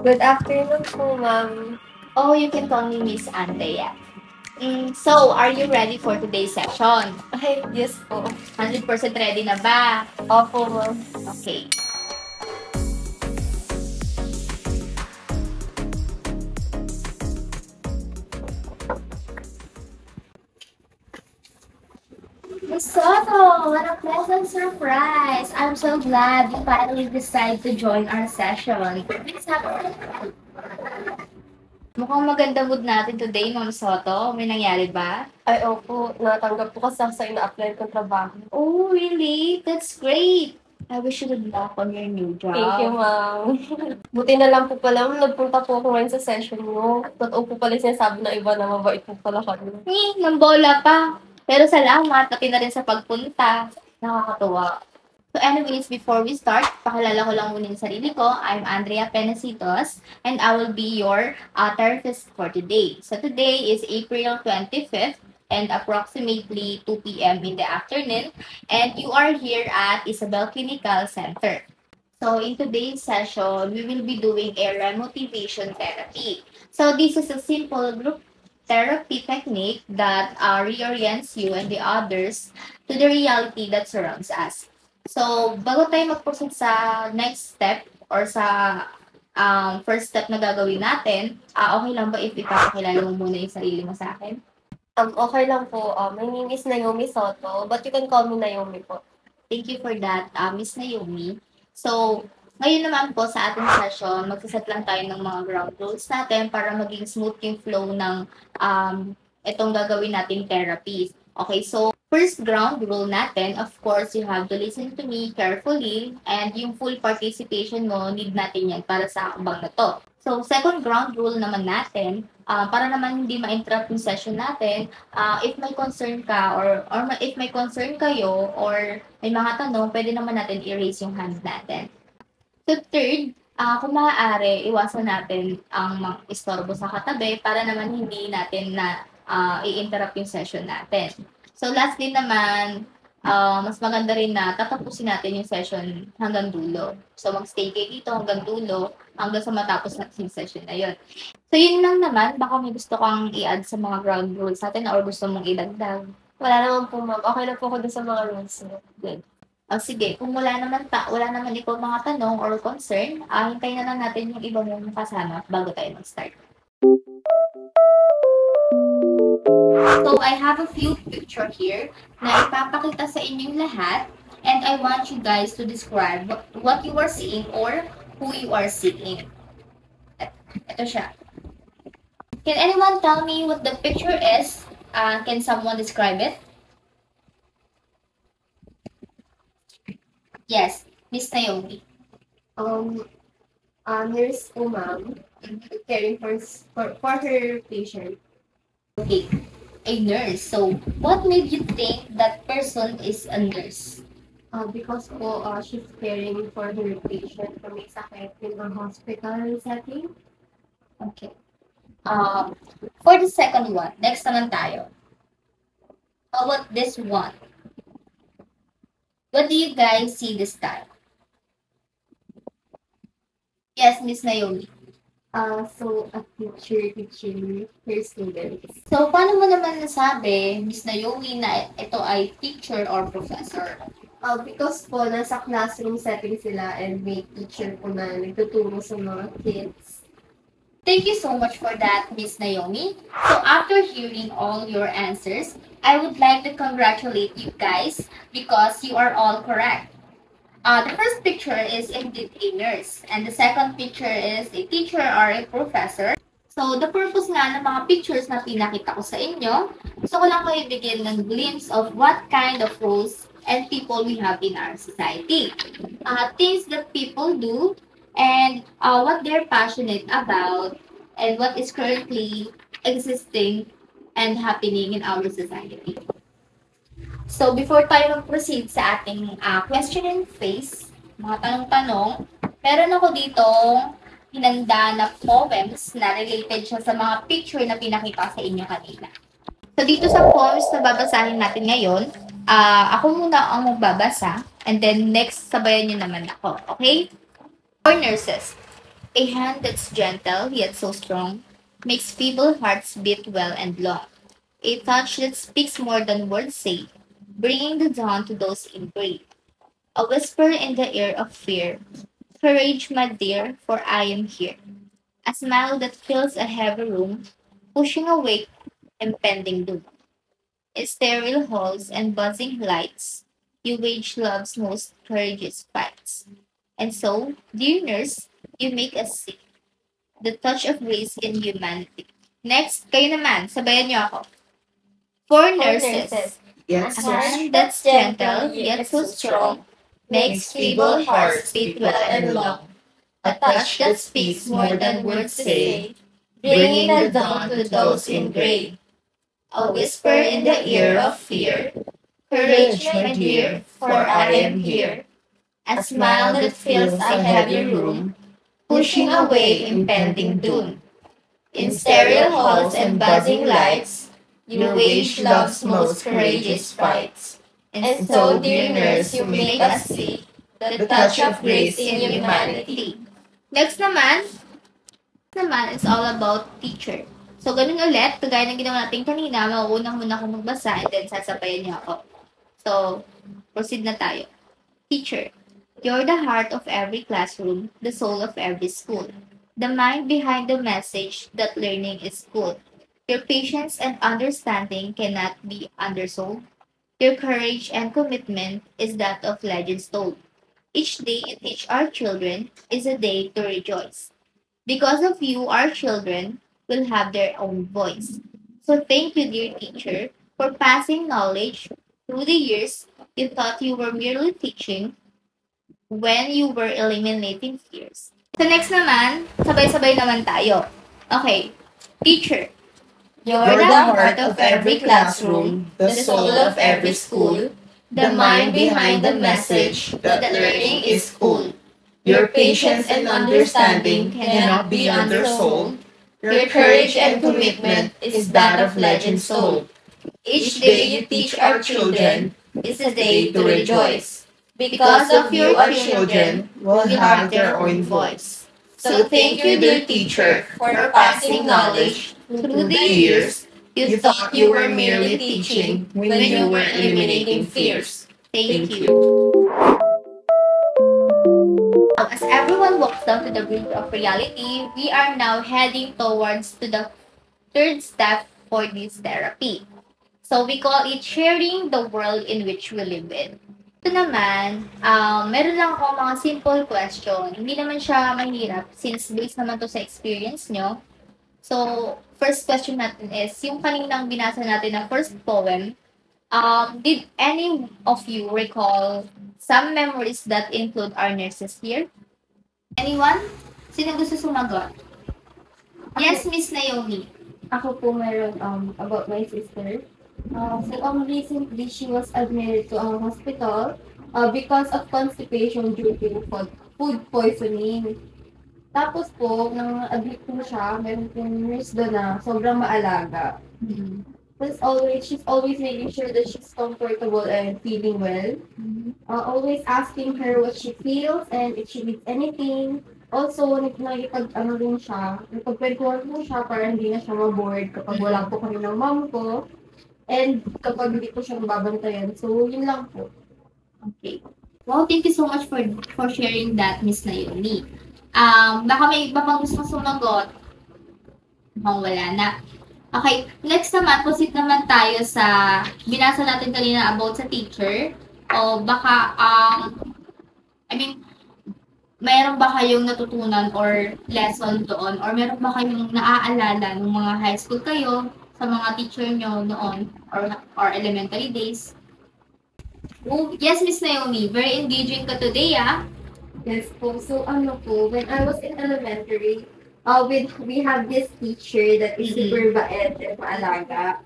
Good afternoon po, ma'am. Oh, you can call me Miss Andrea. So, are you ready for today's session? Ay, yes po. 100% ready na ba? Opo, ma'am. Okay. Miss Soto, what a pleasant surprise! I'm so glad you finally decided to join our session. Please have a Mukhang maganda mood natin today, Ma'am Soto. May nangyari ba? Ay, opo. Natanggap po kasi ako sa ina-apply kong trabaho. Oh, really? That's great! I wish you good luck on your new job. Thank you, ma'am. Buti na lang po pala, ma'am. Nagpunta po ako ngayon sa session niyo. Totoo po pala yung sinasabi ng iba na mabait po pala kami. Nang bola pa. Pero salamat, pati na rin sa pagpunta. Nakakatuwa. So anyways, before we start, pakilala ko lang muna yung sarili ko. I'm Andrea Penasitos, and I will be your therapist for today. So today is April 25th, and approximately 2 p.m. in the afternoon, and you are here at Isabel Clinical Center. So in today's session, we will be doing a remotivation therapy. So this is a simple group therapy technique that reorients you and the others to the reality that surrounds us. So, bago tayo mag-proceed sa next step or sa first step na gagawin natin, okay lang ba if ipapakilala mo muna yung sarili mo sa akin? Okay lang po. My name is Naomi Soto, but you can call me Naomi po. Thank you for that, Miss Naomi. So, ngayon naman po sa ating session, magsaset lang tayo ng mga ground rules natin para maging smooth yung flow ng itong gagawin nating therapy. Okay, so first ground rule natin, of course, you have to listen to me carefully and yung full participation mo, need natin yan para sa akbang na to. So, second ground rule naman natin, para naman hindi ma-interrupt yung session natin, if may concern ka or if may concern kayo or may mga tanong, pwede naman natin i-raise yung hand natin. So third, kung maaari, iwasan natin ang mga istorbo sa katabi para naman hindi natin na i-interrupt yung session natin. So lastly naman, mas maganda rin na tatapusin natin yung session hanggang dulo. So mag-stay kayo dito hanggang dulo, hanggang sa matapos natin yung session na yun. So yun lang naman, baka may gusto kang i-add sa mga ground rules natin or gusto mong idagdag. Wala naman po, ma'am. Okay na po ako dun sa mga rules niyo. Good. Sige, kung wala naman ikaw mga tanong or concern, hintayin na lang natin yung iba mong kasama bago tayo mag-start. So, I have a few picture here na ipapakita sa inyong lahat and I want you guys to describe what you are seeing or who you are seeing. Ito siya. Can anyone tell me what the picture is? Can someone describe it? Yes, Miss Naomi. Nurse po, ma'am. Caring for her patient. Okay, a nurse. So, what made you think that person is a nurse? Because po, she's caring for her patient na may sakit in a hospital setting. Okay. For the second one, next naman tayo. How about this one? What do you guys see this time? Yes, Miss Naomi. So, a teacher teaching her students. So, paano mo naman nasabi, Miss Naomi, na ito ay teacher or professor? Because po, nasa classroom setting sila and may teacher po na nagtuturo sa mga kids. Thank you so much for that, Miss Naomi. So after hearing all your answers, I would like to congratulate you guys because you are all correct. The first picture is indeed a nurse, and the second picture is a teacher or a professor. So, the purpose nga ng mga pictures na pinakita ko sa inyo, gusto ko lang kayo bigyan ng glimpse of what kind of roles and people we have in our society. Things that people do, and what they're passionate about, and what is currently existing and happening in our society. So, before tayo mag-proceed sa ating question and face, mga tanong-tanong, meron ako dito hinanda na poems na related siya sa mga picture na pinakita sa inyo kanina. So, dito sa poems na babasahin natin ngayon, ako muna ang magbabasa, and then next sabayan nyo naman ako, okay? For nurses, A hand that's gentle yet so strong makes feeble hearts beat well and long. A touch that speaks more than words say, bringing the dawn to those in gray. A whisper in the ear of fear. Courage, my dear, for I am here. A smile that fills a heavy room, pushing away impending doom. In sterile halls and buzzing lights, you wage love's most courageous fights. And so, dear nurse, you make us see the touch of grace in humanity. Next, kayo naman, sabayan niyo ako. For For nurses, nurses, a hand that's gentle yet so strong makes feeble hearts beat well and long. A touch that speaks more than words say, bringing the dawn to those in gray. A whisper in the ear of fear, courage, my dear, for I am here. A smile that fills a heavy room, pushing away impending doom. In sterile halls and buzzing lights, you wage love's most courageous fights. And so, dear nurse, you make us see the touch of grace in humanity. Next naman is all about teacher. So, ganun ulit, kagaya ng ginawa natin kanina, mauunang muna ako magbasa and then sasabayan niyo ako. So, proceed na tayo. Teacher, you're the heart of every classroom, the soul of every school, the mind behind the message that learning is cool. Your patience and understanding cannot be undersold. Your courage and commitment is that of legends told. Each day you teach our children is a day to rejoice. Because of you, our children will have their own voice. So thank you, dear teacher, for passing knowledge through the years. You thought you were merely teaching when you were eliminating fears. So next naman, sabay-sabay naman tayo. Okay, teacher, you're the heart of every classroom, the soul of every school, the mind behind the message that learning is cool. Your patience and understanding cannot be undersold. Your courage and commitment is that of legends told. Each day you teach our children is a day to rejoice. Because of you, our children will have their own voice. So thank you, dear teacher, for passing knowledge through the years. You thought you were merely teaching when you were eliminating fears. Thank you. Now, as everyone walks down to the bridge of reality, we are now heading towards to the third step for this therapy. So we call it sharing the world in which we live in. Ito naman, meron lang ako mga simple question. Hindi naman siya mahirap since based naman to sa experience nyo. So, first question natin is, yung kaninang binasa natin na first poem, did any of you recall some memories that include our nurses here? Anyone? Sino gusto sumagot? Yes, Miss Naomi. Ako po meron about my sister. Recently she was admitted to a hospital because of constipation due to food poisoning. Tapos po, nang admit po siya, meron pong nurse doon na sobrang maalaga. She's always making sure that she's comfortable and feeling well. Always asking her what she feels and if she needs anything. Also, nakikipag-ano rin siya, nakipagkwentuhan po siya para hindi na siya ma-bored kapag wala po kami ng mom ko. And kapag hindi po siya mababantayan. So, yun lang po. Okay. Wow, thank you so much for sharing that, Miss Naomi. Baka may iba pang gusto sumagot. Wala na. Okay, next naman, proceed naman tayo sa binasa natin kanina about sa teacher. O baka, mayroon ba kayong natutunan or lesson doon? Or meron ba kayong naaalala ng mga high school kayo sa mga teacher nyo noon or elementary days? Oh, yes, Miss Naomi, very engaging ka today, ah. Yes po. So, when I was in elementary, we have this teacher that is super bait and maalaga.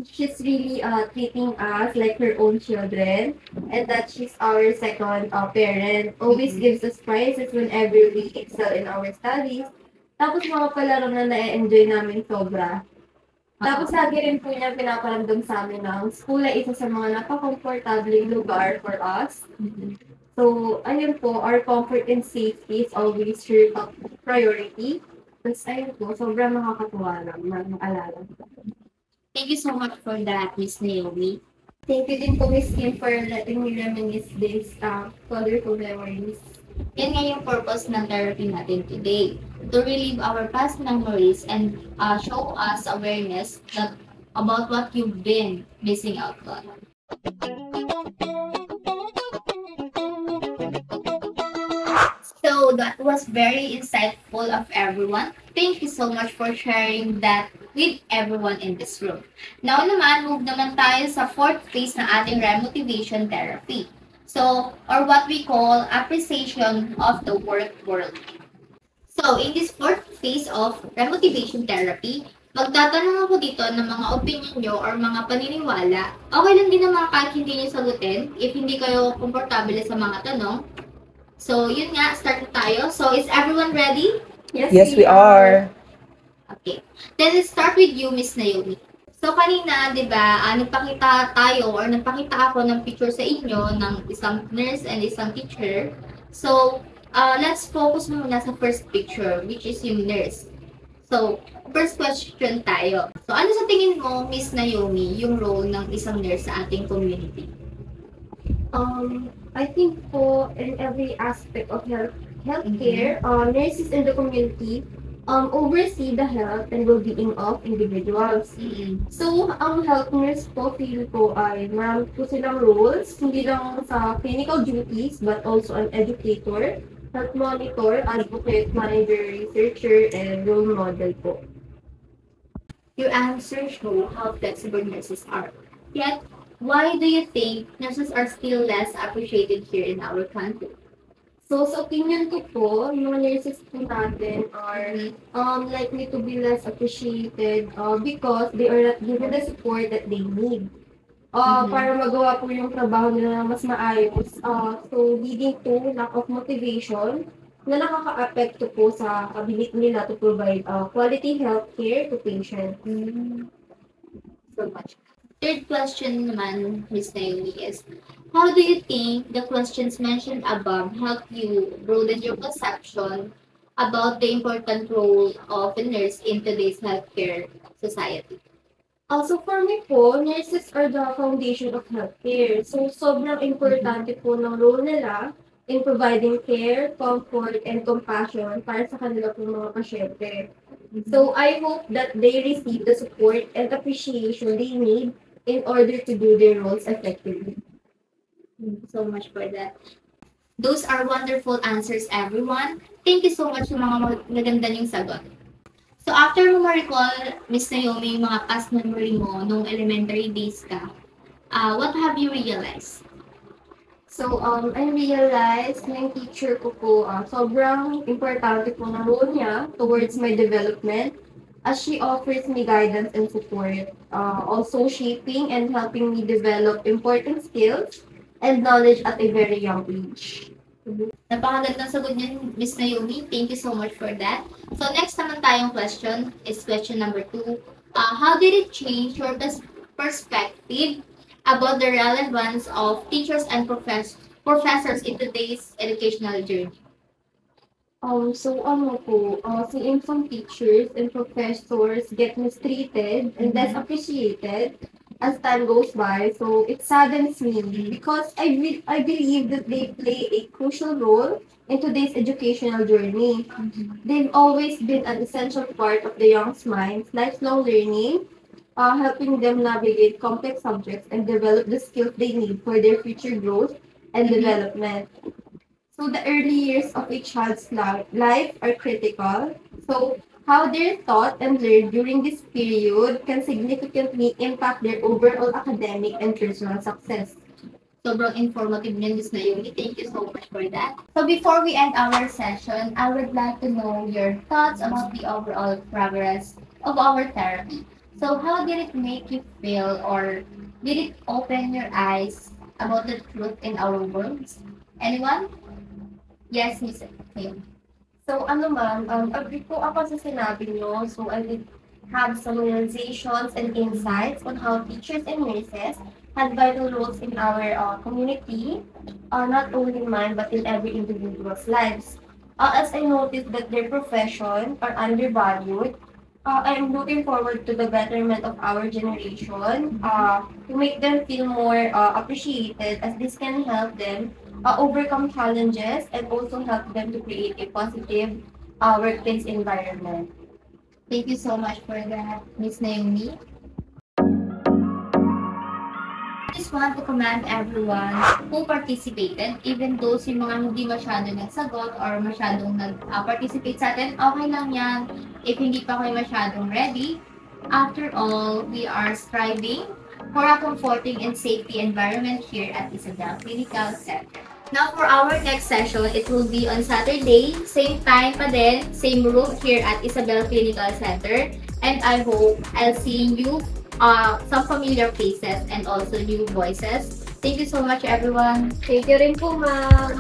She's really treating us like her own children, and that she's our second parent. Always gives us prizes whenever we excel in our studies. Tapos mga palaro na na-enjoy namin sobra. Tapos lagi rin po niya pinaparamdam sa amin ng school ay isa sa mga napaka-comfortable lugar for us. So, ayun po, our comfort and safety is always your top priority. Tapos, ayun po, sobrang nakakatuwa lang na maalala. Thank you so much for that, Miss Naomi. Thank you din po, Miss Kim, for letting me reminisce this colorful memories. Yan nga yung purpose ng therapy natin today. To relive our past memories and show us awareness about what you've been missing out on. So that was very insightful of everyone. Thank you so much for sharing that with everyone in this room. Now naman, move naman tayo sa fourth phase ng ating remotivation therapy. So, or what we call appreciation of the work world. So, in this fourth phase of remotivation therapy, magtatanong ako dito ng mga opinion nyo or mga paniniwala. Okay lang din naman kahit hindi nyo sagutin if hindi kayo komportable sa mga tanong. So, yun nga, start na tayo. So, is everyone ready? Yes, we are. Okay. Then, let's start with you, Miss Naomi. So, kanina, di ba, nagpakita tayo or nagpakita ako ng picture sa inyo ng isang nurse and isang teacher. So, let's focus muna sa first picture, which is yung nurse. So, first question tayo. So, ano sa tingin mo, Miss Naomi, yung role ng isang nurse sa ating community? I think po in every aspect of healthcare, nurses in the community oversee the health and well-being of individuals. So, ang health nurse po, feel ko ay marami po silang roles, hindi lang sa clinical duties, but also an educator, health monitor, advocate, manager, researcher, and role model po. Your answers show how flexible nurses are. Yet, why do you think nurses are still less appreciated here in our country? So, sa opinion ko po, yung mga nurses po natin are likely to be less appreciated because they are not given the support that they need. Para magawa po yung trabaho nila na mas maayos. So, leading to lack of motivation na nakaka-apekto po sa ability nila to provide quality healthcare to patients. So much. Third question naman, Ms. Naomi, is how do you think the questions mentioned above help you broaden your perception about the important role of a nurse in today's healthcare society? Also, for me po, nurses are the foundation of healthcare. So, sobrang importante po ng role nila in providing care, comfort, and compassion para sa kanila po mga pasyente. So, I hope that they receive the support and appreciation they need in order to do their roles effectively. Thank you so much for that. Those are wonderful answers, everyone. Thank you so much sa mga maganda niyong sagot. So, after mo ma-recall, Miss Naomi, yung mga past memory mo nung elementary days ka, what have you realized? So, I realized na yung teacher ko po, sobrang importante po ng role niya towards my development as she offers me guidance and support, also shaping and helping me develop important skills and knowledge at a very young age. Napakagandang sagot niyo, Miss Naomi. Thank you so much for that. So, next naman tayong question is question number 2. How did it change your perspective about the relevance of teachers and professors in today's educational journey? Seeing some teachers and professors get mistreated and less appreciated as time goes by, so it saddens me because I believe that they play a crucial role in today's educational journey. They've always been an essential part of the young mind's lifelong learning, helping them navigate complex subjects and develop the skills they need for their future growth and development. So the early years of a child's life are critical. So how they're taught and learned during this period can significantly impact their overall academic and personal success. Sobrang informative niyan, Miss Naomi. Thank you so much for that. So before we end our session, I would like to know your thoughts about the overall progress of our therapy. So how did it make you feel, or did it open your eyes about the truth in our worlds? Anyone? Yes, Miss Naomi. So agree po ako sa sinabi niyo. So I did have some realizations and insights on how teachers and nurses had vital roles in our community. not only mine but in every individual's lives. As I noticed that their profession are undervalued, I'm looking forward to the betterment of our generation to make them feel more appreciated, as this can help them overcome challenges and also help them to create a positive workplace environment. Thank you so much for that, Miss Naomi. I just want to commend everyone who participated, even those yung mga hindi masyado nagsagot or masyadong nag-participate sa atin, okay lang yan if hindi pa kayo masyadong ready. After all, we are striving for a comforting and safety environment here at Isabel Clinical Center. Now, for our next session, it will be on Saturday, same time pa din, same room here at Isabel Clinical Center. And I hope I'll see you some familiar faces and also new voices. Thank you so much, everyone. Thank you rin po, ma'am.